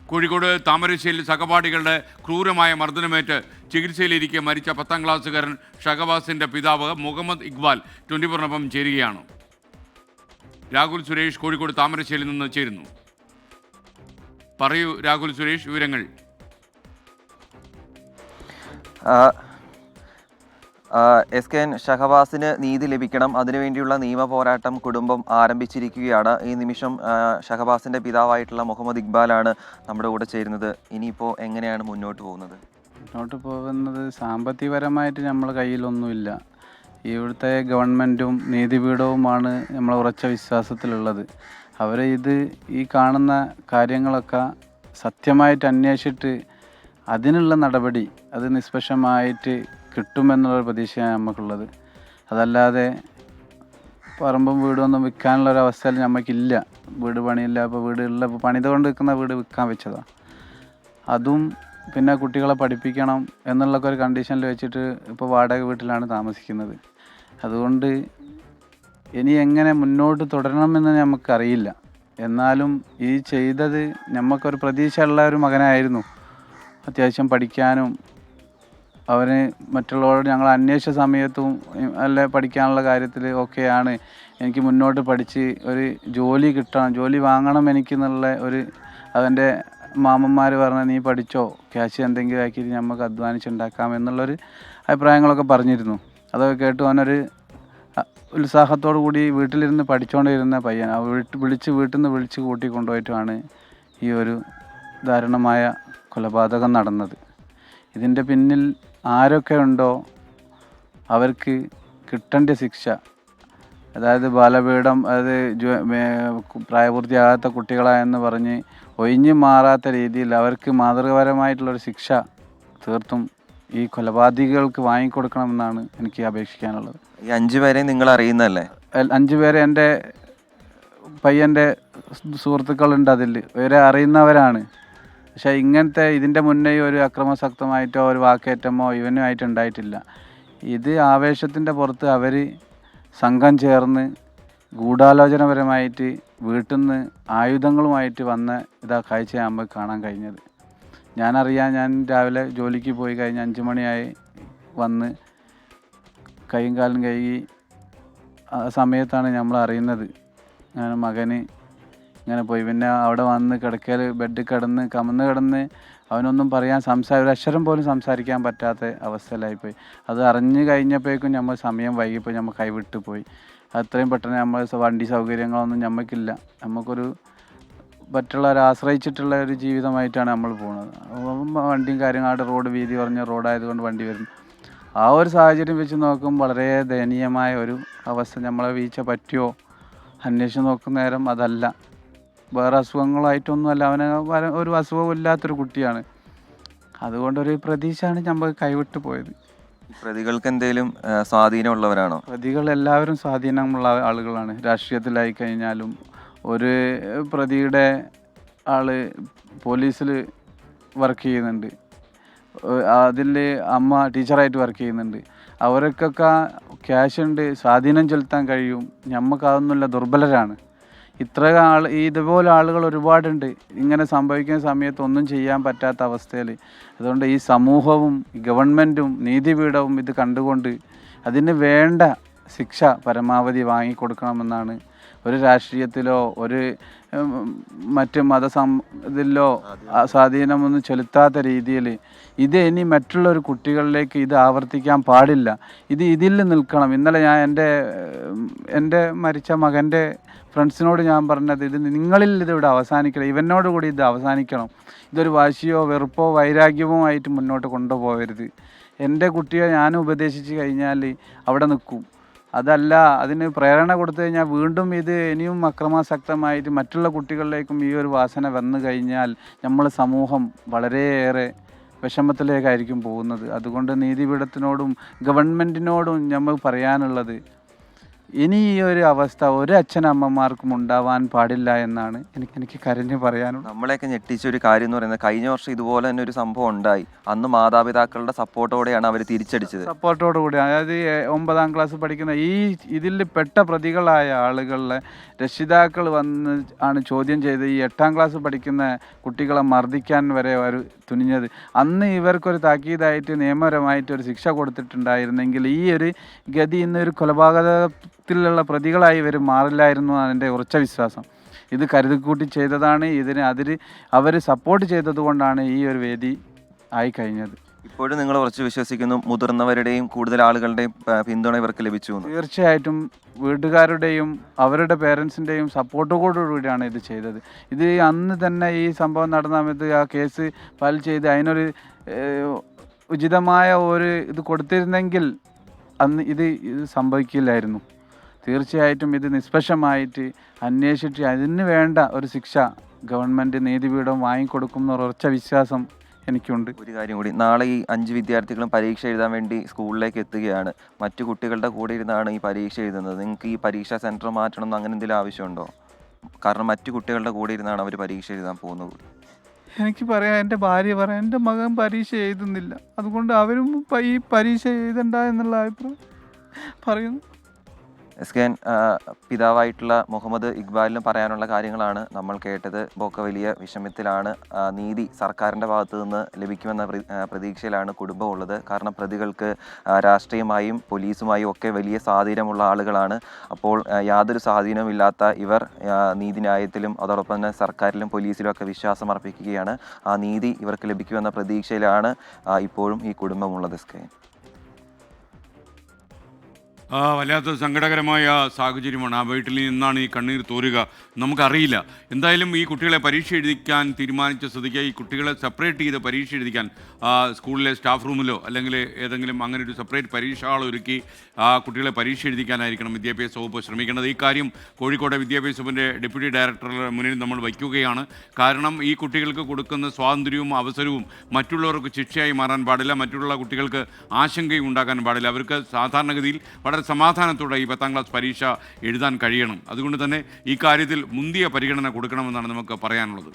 കോഴിക്കോട് താമരശ്ശേരിയിൽ സഹപാഠികളുടെ ക്രൂരമായ മർദ്ദനമേറ്റ് ചികിത്സയിലിരിക്കെ മരിച്ച 10ാം ക്ലാസ്സുകാരൻ ഷഹബാസിന്റെ പിതാവ് മുഹമ്മദ് ഇക്ബാൽ 24-നൊപ്പം ചേരുകയാണ്. രാഹുൽ സുരേഷ് കോഴിക്കോട് താമരശ്ശേരിയിൽ നിന്ന് ചേരുന്നു. പറയൂ രാഹുൽ സുരേഷ്, വിവരങ്ങൾ. SKN ഷഹബാസിന് നീതി ലഭിക്കണം, അതിനുവേണ്ടിയുള്ള നിയമ പോരാട്ടം കുടുംബം ആരംഭിച്ചിരിക്കുകയാണ്. ഈ നിമിഷം ഷഹബാസിൻ്റെ പിതാവായിട്ടുള്ള മുഹമ്മദ് ഇക്ബാലാണ് നമ്മുടെ കൂടെ ചേരുന്നത്. ഇനിയിപ്പോൾ എങ്ങനെയാണ് മുന്നോട്ട് പോകുന്നത്? സാമ്പത്തികപരമായിട്ട് നമ്മളെ കയ്യിലൊന്നുമില്ല. ഇവിടുത്തെ ഗവൺമെൻറ്റും നീതിപീഠവുമാണ് നമ്മൾ ഉറച്ച വിശ്വാസത്തിലുള്ളത്. അവർ ഈ കാണുന്ന കാര്യങ്ങളൊക്കെ സത്യമായിട്ട് അന്വേഷിച്ചിട്ട് അതിനുള്ള നടപടി അത് നിഷ്പക്ഷമായിട്ട് കിട്ടുമെന്നുള്ളൊരു പ്രതീക്ഷയാണ് നമുക്കുള്ളത്. അതല്ലാതെ പറമ്പും വീടൊന്നും വിൽക്കാനുള്ളൊരവസ്ഥയിൽ നമുക്കില്ല. വീട് പണിയില്ല. ഇപ്പോൾ പണിതുകൊണ്ട് നിൽക്കുന്ന വീട് വിൽക്കാൻ വെച്ചതാണ്. അതും പിന്നെ കുട്ടികളെ പഠിപ്പിക്കണം എന്നുള്ളൊക്കെ ഒരു കണ്ടീഷനിൽ വെച്ചിട്ട് ഇപ്പോൾ വാടക വീട്ടിലാണ് താമസിക്കുന്നത്. അതുകൊണ്ട് ഇനി എങ്ങനെ മുന്നോട്ട് തുടരണമെന്ന് നമുക്കറിയില്ല. എന്നാലും ഈ ചെയ്തത് നമുക്കൊരു പ്രതീക്ഷയുള്ള ഒരു മകനായിരുന്നു. അത്യാവശ്യം പഠിക്കാനും അവന് മറ്റുള്ളവരോട് ഞങ്ങൾ അന്വേഷിച്ച സമയത്തും അല്ല പഠിക്കാനുള്ള കാര്യത്തിൽ ഒക്കെയാണ്. എനിക്ക് മുന്നോട്ട് പഠിച്ച് ഒരു ജോലി കിട്ടണം, ജോലി വാങ്ങണം എനിക്കെന്നുള്ള ഒരു അവൻ്റെ മാമന്മാർ പറഞ്ഞ നീ പഠിച്ചോ, ക്യാഷ് എന്തെങ്കിലും ആക്കിയിട്ട് നമുക്ക് അധ്വാനിച്ചുണ്ടാക്കാം എന്നുള്ളൊരു അഭിപ്രായങ്ങളൊക്കെ പറഞ്ഞിരുന്നു. അതൊക്കെ കേട്ട് അവനൊരു ഉത്സാഹത്തോടു കൂടി വീട്ടിലിരുന്ന് പഠിച്ചുകൊണ്ടിരുന്ന പയ്യൻ വീട്ടിൽ നിന്ന് വിളിച്ച് കൂട്ടിക്കൊണ്ടുപോയിട്ടുമാണ് ഈ ഒരു ദാരുണമായ കൊലപാതകം നടന്നത്. ഇതിൻ്റെ പിന്നിൽ ആരൊക്കെ ഉണ്ടോ അവർക്ക് കിട്ടേണ്ട ശിക്ഷ, അതായത് ബാലപീഠം, അതായത് പ്രായപൂർത്തിയാകാത്ത കുട്ടികളായെന്ന് പറഞ്ഞ് ഒഴിഞ്ഞു മാറാത്ത രീതിയിൽ അവർക്ക് മാതൃകാപരമായിട്ടുള്ളൊരു ശിക്ഷ തീർത്തും ഈ കൊലപാതകികൾക്ക് വാങ്ങിക്കൊടുക്കണമെന്നാണ് എനിക്ക് അപേക്ഷിക്കാനുള്ളത്. ഈ 5 പേരെയും നിങ്ങൾ അറിയുന്നതല്ലേ? 5 പേരെ എൻ്റെ പയ്യൻ്റെ സുഹൃത്തുക്കളുണ്ട്, അതിൽ ഇവരെ അറിയുന്നവരാണ്. പക്ഷേ ഇതിൻ്റെ മുന്നേ ഒരു അക്രമാസക്തമായിട്ടോ ഒരു വാക്കേറ്റമോ ഇവനുമായിട്ട് ഉണ്ടായിട്ടില്ല. ഇത് ആവേശത്തിൻ്റെ പുറത്ത് അവർ സംഘം ചേർന്ന് ഗൂഢാലോചനപരമായിട്ട് വീട്ടിൽ നിന്ന് ആയുധങ്ങളുമായിട്ട് വന്ന കാഴ്ച നമുക്ക് കാണാൻ കഴിഞ്ഞത്. ഞാൻ രാവിലെ ജോലിക്ക് പോയി കഴിഞ്ഞ് 5 മണിയായി വന്ന് കൈയും കാലും കഴുകി ആ സമയത്താണ് നമ്മൾ അറിയുന്നത് ഞാൻ മകന് ഇങ്ങനെ പോയി. പിന്നെ അവിടെ വന്ന് കിടക്കൽ ബെഡിൽ കമന്ന് കിടന്ന് അവനൊന്നും ഒരു അക്ഷരം പോലും സംസാരിക്കാൻ പറ്റാത്ത അവസ്ഥയിലായിപ്പോയി. അത് അറിഞ്ഞു കഴിഞ്ഞപ്പോഴേക്കും നമ്മൾ സമയം വൈകിപ്പോയി, നമ്മൾ കൈവിട്ട് പോയി. അത്രയും പെട്ടെന്ന് നമ്മൾ വണ്ടി സൗകര്യങ്ങളൊന്നും നമുക്കില്ല. നമുക്കൊരു മറ്റുള്ളവരെ ആശ്രയിച്ചിട്ടുള്ള ഒരു ജീവിതമായിട്ടാണ് നമ്മൾ പോകുന്നത്. വണ്ടിയും കാര്യങ്ങളും റോഡ് വീതി കുറഞ്ഞ റോഡായതുകൊണ്ട് വണ്ടി വരുന്നു. ആ ഒരു സാഹചര്യം വെച്ച് നോക്കുമ്പോൾ വളരെ ദയനീയമായ ഒരു അവസ്ഥ. നമ്മളെ വീഴ്ച പറ്റിയോ അന്വേഷിച്ച് നോക്കുന്ന നേരം അതല്ല, വേറെ അസുഖങ്ങളായിട്ടൊന്നുമല്ല, അവന് ഒരു അസുഖവും ഇല്ലാത്തൊരു കുട്ടിയാണ്. അതുകൊണ്ടൊരു പ്രതീക്ഷയാണ് നമ്മൾ കൈവിട്ട് പോയത്. പ്രതികൾക്ക് എന്തെങ്കിലും സ്വാധീനമുള്ളവരാണോ? പ്രതികൾ എല്ലാവരും സ്വാധീനമുള്ള ആളുകളാണ്. രാഷ്ട്രീയത്തിലായി കഴിഞ്ഞാലും ഒരു പ്രതിയുടെ ആള് പോലീസിൽ വർക്ക് ചെയ്യുന്നുണ്ട്, അതിൽ അമ്മ ടീച്ചറായിട്ട് വർക്ക് ചെയ്യുന്നുണ്ട്. അവർക്കൊക്കെ ക്യാഷ് ഉണ്ട്, സ്വാധീനം ചെലുത്താൻ കഴിയും. നമുക്കതൊന്നുമില്ല, ദുർബലരാണ്. ഇതുപോലെ ആളുകൾ ഒരുപാടുണ്ട്. ഇങ്ങനെ സംഭവിക്കുന്ന സമയത്ത് ഒന്നും ചെയ്യാൻ പറ്റാത്ത അവസ്ഥയിൽ. അതുകൊണ്ട് ഈ സമൂഹവും ഗവൺമെൻറ്റും നീതിപീഠവും ഇത് കണ്ടുകൊണ്ട് അതിന് വേണ്ട ശിക്ഷ പരമാവധി വാങ്ങിക്കൊടുക്കണമെന്നാണ്. ഒരു രാഷ്ട്രീയത്തിലോ ഒരു മറ്റ് ഇതിലോ സ്വാധീനമൊന്നും ചെലുത്താത്ത രീതിയിൽ ഇനി മറ്റുള്ളൊരു കുട്ടികളിലേക്ക് ഇത് ആവർത്തിക്കാൻ പാടില്ല. ഇതിൽ നിൽക്കണം. ഇന്നലെ ഞാൻ എൻ്റെ മരിച്ച മകൻ്റെ ഫ്രണ്ട്സിനോട് ഞാൻ പറഞ്ഞത് നിങ്ങളിൽ ഇതിവിടെ അവസാനിക്കണം, ഇവനോട് കൂടി ഇത് അവസാനിക്കണം. ഇതൊരു വാശിയോ വെറുപ്പോ വൈരാഗ്യമോ ആയിട്ട് മുന്നോട്ട് കൊണ്ടുപോകരുത്. എൻ്റെ കുട്ടിയെ ഞാൻ ഉപദേശിച്ച് കഴിഞ്ഞാൽ അവിടെ നിൽക്കും. അതല്ല, അതിന് പ്രേരണ കൊടുത്തു കഴിഞ്ഞാൽ വീണ്ടും ഇനിയും അക്രമാസക്തമായിട്ട് മറ്റുള്ള കുട്ടികളിലേക്കും ഈ ഒരു വാസന വന്നു കഴിഞ്ഞാൽ നമ്മൾ സമൂഹം വളരെയേറെ വിഷമത്തിലേക്കായിരിക്കും പോകുന്നത്. അതുകൊണ്ട് നീതിപീഠത്തിനോടും ഗവൺമെൻറ്റിനോടും നമ്മൾ പറയാനുള്ളത്, ഇനി ഈ ഒരു അവസ്ഥ ഒരു അച്ഛനമ്മമാർക്കും ഉണ്ടാവാൻ പാടില്ല എന്നാണ് എനിക്ക് കരഞ്ഞു പറയാനുള്ളത്. നമ്മളെയൊക്കെ ഞെട്ടിച്ച ഒരു കാര്യം എന്ന് പറയുന്നത് കഴിഞ്ഞ വർഷം ഇതുപോലെ തന്നെ ഒരു സംഭവം ഉണ്ടായി. അന്ന് മാതാപിതാക്കളുടെ സപ്പോർട്ടോടെയാണ് അവർ തിരിച്ചടിച്ചത്. സപ്പോർട്ടോട് കൂടി, അതായത് 9ാം ക്ലാസ് പഠിക്കുന്ന ഇതിൽ പെട്ട പ്രതികളായ ആളുകളിലെ രക്ഷിതാക്കൾ വന്ന് ആണ് ചോദ്യം ചെയ്ത് ഈ 8ാം ക്ലാസ് പഠിക്കുന്ന കുട്ടികളെ മർദ്ദിക്കാൻ വരെ അവർ തുനിഞ്ഞത്. അന്ന് ഇവർക്കൊരു താക്കീതായിട്ട് നിയമപരമായിട്ട് ഒരു ശിക്ഷ കൊടുത്തിട്ടുണ്ടായിരുന്നെങ്കിൽ ഈ ഒരു ഗതി ഇന്നൊരു കൊലപാതകത്തിലുള്ള പ്രതികളായി ഇവർ മാറില്ലായിരുന്നു എന്നാണ് എൻ്റെ ഉറച്ച വിശ്വാസം. ഇത് കരുതിക്കൂട്ടി ചെയ്തതാണ്. അവർ സപ്പോർട്ട് ചെയ്തത് കൊണ്ടാണ് ഈ ഒരു വേദി ആയി കഴിഞ്ഞത്. ഇപ്പോഴും നിങ്ങൾ ഉറച്ചു വിശ്വസിക്കുന്നു മുതിർന്നവരുടെയും കൂടുതൽ ആളുകളുടെയും പിന്തുണ ഇവർക്ക് ലഭിച്ചു എന്ന്? തീർച്ചയായിട്ടും വീട്ടുകാരുടെയും അവരുടെ പേരൻസിൻ്റെയും സപ്പോർട്ടോടുകൂടിയാണ് ഇത് ചെയ്തത്. ഇത് അന്ന് തന്നെ ഈ സംഭവം നടന്ന സമയത്ത് ആ കേസ് ഫയൽ ചെയ്ത് അതിനൊരു ഉചിതമായ ഒരു ഇത് കൊടുത്തിരുന്നെങ്കിൽ അന്ന് ഇത് സംഭവിക്കില്ലായിരുന്നു. തീർച്ചയായിട്ടും ഇത് നിഷ്പക്ഷമായിട്ട് അന്വേഷിച്ച് അതിന് വേണ്ട ഒരു ശിക്ഷ ഗവൺമെൻറ് നീതിപീഠം വാങ്ങിക്കൊടുക്കും എന്നൊരു ഉറച്ച വിശ്വാസം എനിക്കുണ്ട്. ഒരു കാര്യം കൂടി, നാളെ ഈ 5 വിദ്യാർത്ഥികളും പരീക്ഷ എഴുതാൻ വേണ്ടി സ്കൂളിലേക്ക് എത്തുകയാണ്. മറ്റു കുട്ടികളുടെ കൂടെ ഇരുന്നാണ് ഈ പരീക്ഷ എഴുതുന്നത്. നിങ്ങൾക്ക് ഈ പരീക്ഷാ സെൻറ്റർ മാറ്റണം എന്ന് അങ്ങനെ എന്തെങ്കിലും ആവശ്യമുണ്ടോ? കാരണം മറ്റു കുട്ടികളുടെ കൂടെ ഇരുന്നാണ് അവർ പരീക്ഷ എഴുതാൻ പോകുന്നത്. എനിക്ക് പറയാം, എൻ്റെ ഭാര്യ പറയാം, എൻ്റെ മകൻ പരീക്ഷ എഴുതുന്നില്ല, അതുകൊണ്ട് അവരും ഈ പരീക്ഷ എഴുതണ്ട എന്നുള്ള അഭിപ്രായം പറയുന്നു. എസ്കെൻ, പിതാവായിട്ടുള്ള മുഹമ്മദ് ഇക്ബാലിനും പറയാനുള്ള കാര്യങ്ങളാണ് നമ്മൾ കേട്ടത്. ഒക്കെ വലിയ വിഷമത്തിലാണ്. നീതി സർക്കാരിൻ്റെ ഭാഗത്തു നിന്ന് ലഭിക്കുമെന്ന പ്രതീക്ഷയിലാണ് കുടുംബം ഉള്ളത്. കാരണം പ്രതികൾക്ക് രാഷ്ട്രീയമായും പോലീസുമായും ഒക്കെ വലിയ സ്വാധീനമുള്ള ആളുകളാണ്. അപ്പോൾ യാതൊരു സ്വാധീനവും ഇല്ലാത്ത ഇവർ നീതിന്യായത്തിലും അതോടൊപ്പം തന്നെ സർക്കാരിലും പോലീസിലും ഒക്കെ വിശ്വാസം അർപ്പിക്കുകയാണ്. ആ നീതി ഇവർക്ക് ലഭിക്കുമെന്ന പ്രതീക്ഷയിലാണ് ഇപ്പോഴും ഈ കുടുംബമുള്ളത്. എസ്കെൻ, വല്ലാത്ത സങ്കടകരമായ സാഹചര്യമാണ്. ആ വീട്ടിൽ നിന്നാണ് ഈ കണ്ണീർ തോരുക, നമുക്കറിയില്ല. എന്തായാലും ഈ കുട്ടികളെ പരീക്ഷ എഴുതിക്കാൻ തീരുമാനിച്ച സ്ഥിതിക്ക് ഈ കുട്ടികളെ സെപ്പറേറ്റ് ചെയ്ത് പരീക്ഷ എഴുതിക്കാൻ സ്കൂളിലെ സ്റ്റാഫ് റൂമിലോ അല്ലെങ്കിൽ ഏതെങ്കിലും അങ്ങനെ ഒരു സെപ്പറേറ്റ് പരീക്ഷ ഹാൾ ഒരുക്കി ആ കുട്ടികളെ പരീക്ഷ എഴുതിക്കാനായിരിക്കണം വിദ്യാഭ്യാസ വകുപ്പ് ശ്രമിക്കേണ്ടത്. ഈ കാര്യം കോഴിക്കോട് വിദ്യാഭ്യാസ വകുപ്പിൻ്റെ ഡെപ്യൂട്ടി ഡയറക്ടറുടെ മുന്നിൽ നമ്മൾ വയ്ക്കുകയാണ്. കാരണം ഈ കുട്ടികൾക്ക് കൊടുക്കുന്ന സ്വാതന്ത്ര്യവും അവസരവും മറ്റുള്ളവർക്ക് ശിക്ഷയായി മാറാൻ പാടില്ല, മറ്റുള്ള കുട്ടികൾക്ക് ആശങ്കയും ഉണ്ടാക്കാൻ പാടില്ല. അവർക്ക് സാധാരണഗതിയിൽ വളരെ സമാധാനത്തോടെ ഈ 10ാം ക്ലാസ് പരീക്ഷ എഴുതാൻ കഴിയണം. അതുകൊണ്ട് തന്നെ ഈ കാര്യത്തിൽ മുന്തിയ പരിഗണന കൊടുക്കണമെന്നാണ് നമുക്ക് പറയാനുള്ളത്.